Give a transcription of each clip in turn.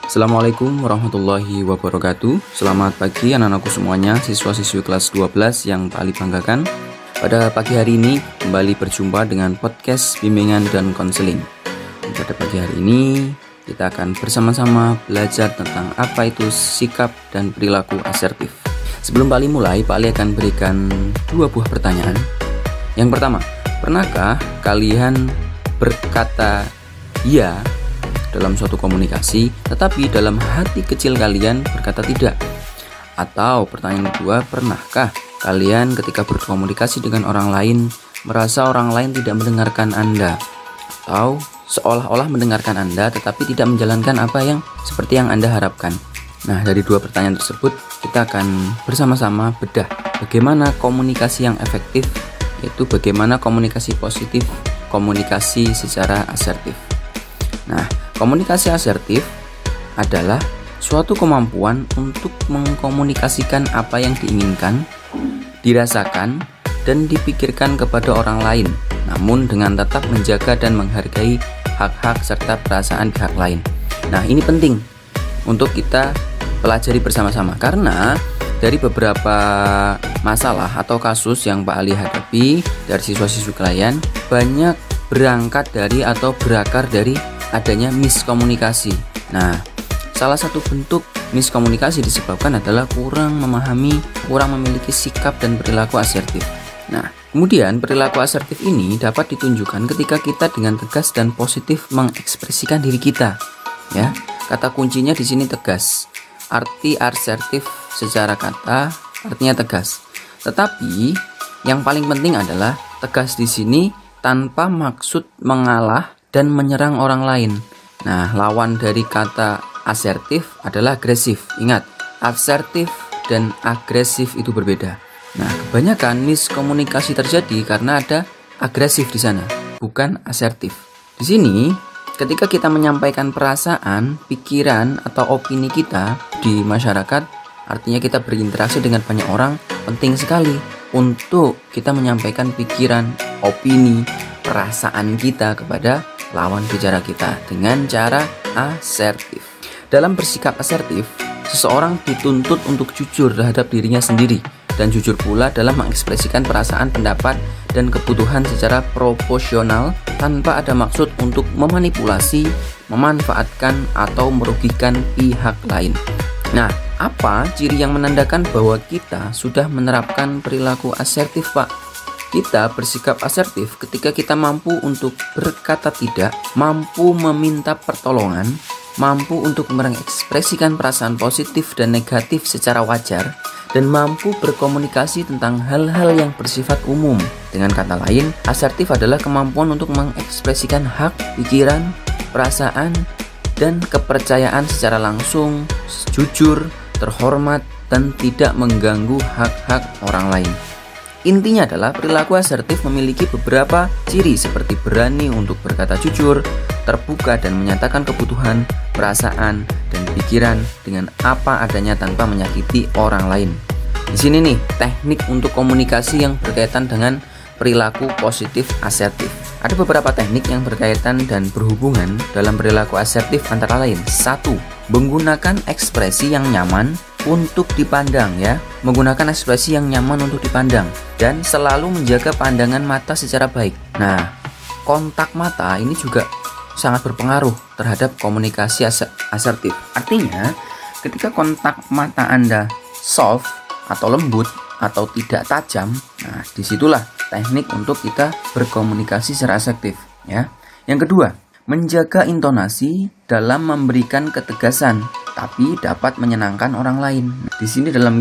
Assalamualaikum warahmatullahi wabarakatuh. Selamat pagi anak-anakku semuanya, siswa-siswi kelas 12 yang tak banggakan. Pada pagi hari ini kembali berjumpa dengan podcast bimbingan dan konseling. Pada pagi hari ini kita akan bersama-sama belajar tentang apa itu sikap dan perilaku asertif. Sebelum Pak Ali mulai, Pak Ali akan berikan 2 buah pertanyaan. Yang pertama, pernahkah kalian berkata iya dalam suatu komunikasi, tetapi dalam hati kecil kalian berkata tidak? Atau pertanyaan kedua, pernahkah kalian ketika berkomunikasi dengan orang lain merasa orang lain tidak mendengarkan Anda, atau seolah-olah mendengarkan Anda tetapi tidak menjalankan apa yang seperti yang Anda harapkan? Nah, dari 2 pertanyaan tersebut kita akan bersama-sama bedah bagaimana komunikasi yang efektif, yaitu bagaimana komunikasi positif, komunikasi secara asertif. Nah, komunikasi asertif adalah suatu kemampuan untuk mengkomunikasikan apa yang diinginkan, dirasakan, dan dipikirkan kepada orang lain, namun dengan tetap menjaga dan menghargai hak-hak serta perasaan pihak lain. Nah, ini penting untuk kita pelajari bersama-sama, karena dari beberapa masalah atau kasus yang Pak Ali hadapi dari siswa-siswi kalian, banyak berangkat dari atau berakar dari adanya miskomunikasi. Nah, salah satu bentuk miskomunikasi disebabkan adalah kurang memahami, kurang memiliki sikap dan perilaku asertif. Nah, kemudian perilaku asertif ini dapat ditunjukkan ketika kita dengan tegas dan positif mengekspresikan diri kita. Ya, kata kuncinya di sini tegas. Arti asertif secara kata artinya tegas. Tetapi yang paling penting adalah tegas di sini tanpa maksud mengalah dan menyerang orang lain. Nah, lawan dari kata asertif adalah agresif. Ingat, asertif dan agresif itu berbeda. Nah, kebanyakan miskomunikasi terjadi karena ada agresif di sana, bukan asertif. Di sini, ketika kita menyampaikan perasaan, pikiran, atau opini kita di masyarakat, artinya kita berinteraksi dengan banyak orang, penting sekali untuk kita menyampaikan pikiran, opini, perasaan kita kepada lawan bicara kita dengan cara asertif. Dalam bersikap asertif, seseorang dituntut untuk jujur terhadap dirinya sendiri dan jujur pula dalam mengekspresikan perasaan, pendapat, dan kebutuhan secara proporsional tanpa ada maksud untuk memanipulasi, memanfaatkan, atau merugikan pihak lain. Nah, apa ciri yang menandakan bahwa kita sudah menerapkan perilaku asertif, Pak? Kita bersikap asertif ketika kita mampu untuk berkata tidak, mampu meminta pertolongan, mampu untuk mengekspresikan perasaan positif dan negatif secara wajar, dan mampu berkomunikasi tentang hal-hal yang bersifat umum. Dengan kata lain, asertif adalah kemampuan untuk mengekspresikan hak, pikiran, perasaan, dan kepercayaan secara langsung, jujur, terhormat, dan tidak mengganggu hak-hak orang lain. Intinya adalah perilaku asertif memiliki beberapa ciri seperti berani untuk berkata jujur, terbuka dan menyatakan kebutuhan, perasaan, dan pikiran dengan apa adanya tanpa menyakiti orang lain. Di sini nih, teknik untuk komunikasi yang berkaitan dengan perilaku positif asertif. Ada beberapa teknik yang berkaitan dan berhubungan dalam perilaku asertif antara lain. 1. Menggunakan ekspresi yang nyaman untuk dipandang, ya. Menggunakan ekspresi yang nyaman untuk dipandang dan selalu menjaga pandangan mata secara baik. Nah, kontak mata ini juga sangat berpengaruh terhadap komunikasi asertif. Artinya, ketika kontak mata Anda soft atau lembut atau tidak tajam, nah disitulah teknik untuk kita berkomunikasi secara asertif, ya. Yang kedua, menjaga intonasi dalam memberikan ketegasan tapi dapat menyenangkan orang lain. Di sini dalam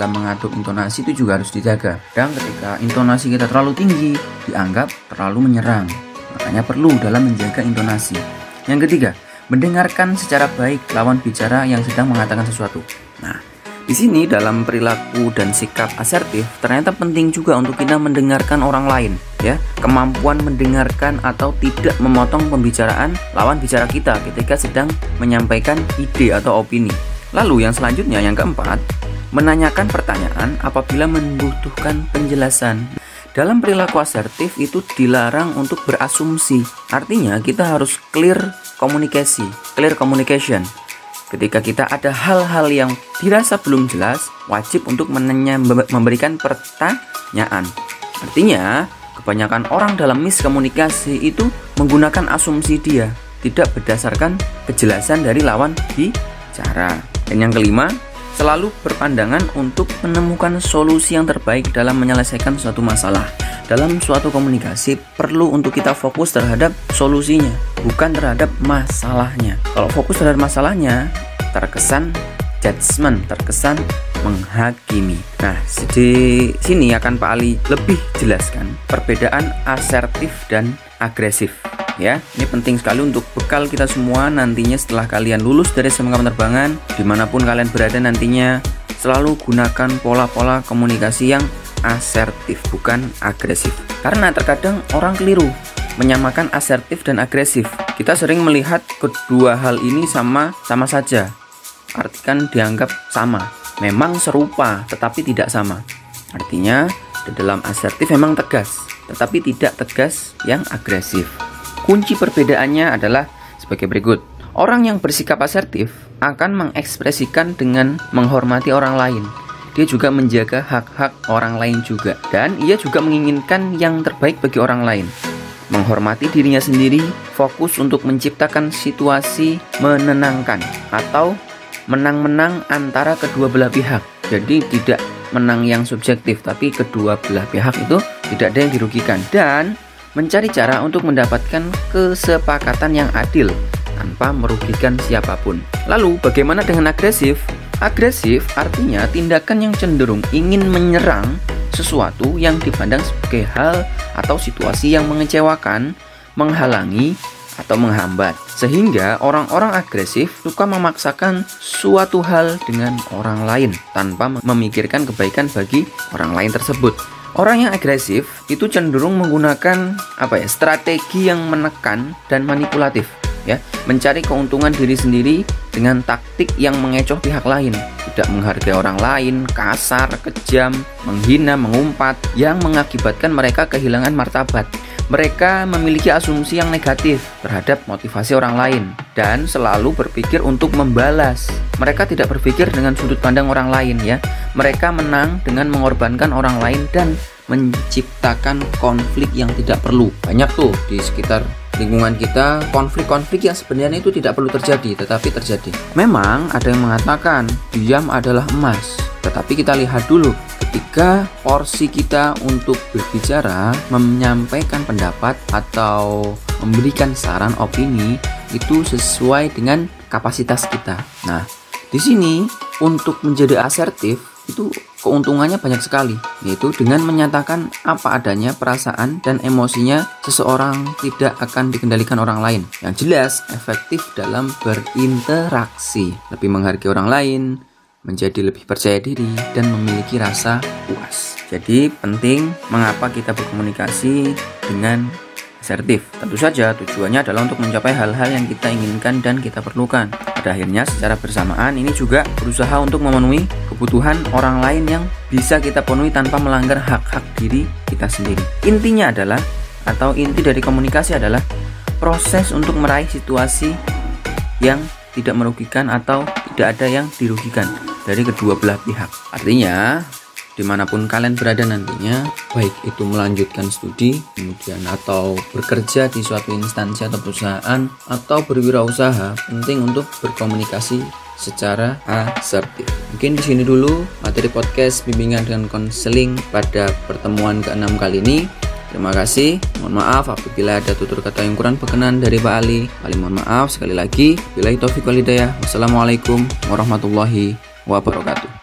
mengatur intonasi itu juga harus dijaga. Dan ketika intonasi kita terlalu tinggi, dianggap terlalu menyerang. Makanya perlu dalam menjaga intonasi. Yang ketiga, mendengarkan secara baik lawan bicara yang sedang mengatakan sesuatu. Nah, di sini dalam perilaku dan sikap asertif ternyata penting juga untuk kita mendengarkan orang lain, ya. Kemampuan mendengarkan atau tidak memotong pembicaraan lawan bicara kita ketika sedang menyampaikan ide atau opini. Lalu yang selanjutnya, yang keempat, menanyakan pertanyaan apabila membutuhkan penjelasan. Dalam perilaku asertif itu dilarang untuk berasumsi. Artinya kita harus clear communication. Ketika kita ada hal-hal yang dirasa belum jelas, wajib untuk memberikan pertanyaan. Artinya, kebanyakan orang dalam miskomunikasi itu menggunakan asumsi dia, tidak berdasarkan kejelasan dari lawan bicara. Dan yang kelima, selalu berpandangan untuk menemukan solusi yang terbaik dalam menyelesaikan suatu masalah. Dalam suatu komunikasi perlu untuk kita fokus terhadap solusinya, bukan terhadap masalahnya. Kalau fokus terhadap masalahnya, terkesan judgment, terkesan menghakimi. Nah, di sini akan Pak Ali lebih jelaskan perbedaan asertif dan agresif. Ya, ini penting sekali untuk bekal kita semua nantinya setelah kalian lulus dari SMK Penerbangan, dimanapun kalian berada nantinya, selalu gunakan pola-pola komunikasi yang asertif, bukan agresif. Karena terkadang orang keliru menyamakan asertif dan agresif. Kita sering melihat kedua hal ini sama saja, artikan dianggap sama. Memang serupa, tetapi tidak sama. Artinya, di dalam asertif memang tegas, tetapi tidak tegas yang agresif. Kunci perbedaannya adalah sebagai berikut. Orang yang bersikap asertif akan mengekspresikan dengan menghormati orang lain. Dia juga menjaga hak-hak orang lain juga. Dan ia juga menginginkan yang terbaik bagi orang lain. Menghormati dirinya sendiri, fokus untuk menciptakan situasi menenangkan atau menang-menang antara kedua belah pihak. Jadi tidak menang yang subjektif, tapi kedua belah pihak itu tidak ada yang dirugikan. Dan mencari cara untuk mendapatkan kesepakatan yang adil tanpa merugikan siapapun. Lalu bagaimana dengan agresif? Agresif artinya tindakan yang cenderung ingin menyerang sesuatu yang dipandang sebagai hal atau situasi yang mengecewakan, menghalangi, atau menghambat. Sehingga orang-orang agresif suka memaksakan suatu hal dengan orang lain tanpa memikirkan kebaikan bagi orang lain tersebut. Orang yang agresif itu cenderung menggunakan strategi yang menekan dan manipulatif, ya, mencari keuntungan diri sendiri dengan taktik yang mengecoh pihak lain, tidak menghargai orang lain, kasar, kejam, menghina, mengumpat, yang mengakibatkan mereka kehilangan martabat. Mereka memiliki asumsi yang negatif terhadap motivasi orang lain dan selalu berpikir untuk membalas. Mereka tidak berpikir dengan sudut pandang orang lain, ya. Mereka menang dengan mengorbankan orang lain dan menciptakan konflik yang tidak perlu. Banyak tuh di sekitar lingkungan kita konflik-konflik yang sebenarnya itu tidak perlu terjadi, tetapi terjadi. Memang ada yang mengatakan diam adalah emas, tetapi kita lihat dulu ketika porsi kita untuk berbicara, menyampaikan pendapat atau memberikan saran opini itu sesuai dengan kapasitas kita. Nah, di sini untuk menjadi asertif itu keuntungannya banyak sekali, yaitu dengan menyatakan apa adanya perasaan dan emosinya seseorang tidak akan dikendalikan orang lain. Yang jelas efektif dalam berinteraksi, lebih menghargai orang lain, menjadi lebih percaya diri, dan memiliki rasa puas. Jadi penting mengapa kita berkomunikasi dengan asertif. Tentu saja tujuannya adalah untuk mencapai hal-hal yang kita inginkan dan kita perlukan. Pada akhirnya secara bersamaan ini juga berusaha untuk memenuhi kebutuhan orang lain yang bisa kita penuhi tanpa melanggar hak-hak diri kita sendiri. Intinya adalah, atau inti dari komunikasi adalah proses untuk meraih situasi yang tidak merugikan atau tidak ada yang dirugikan dari kedua belah pihak. Artinya dimanapun kalian berada nantinya, baik itu melanjutkan studi kemudian atau bekerja di suatu instansi atau perusahaan atau berwirausaha, penting untuk berkomunikasi secara asertif. Mungkin di sini dulu materi podcast bimbingan dan konseling pada pertemuan ke-6 kali ini. Terima kasih. Mohon maaf apabila ada tutur kata yang kurang berkenan dari Pak Ali. Mohon maaf sekali lagi. Billahi taufiq wal hidayah. Wassalamualaikum warahmatullahi wabarakatuh.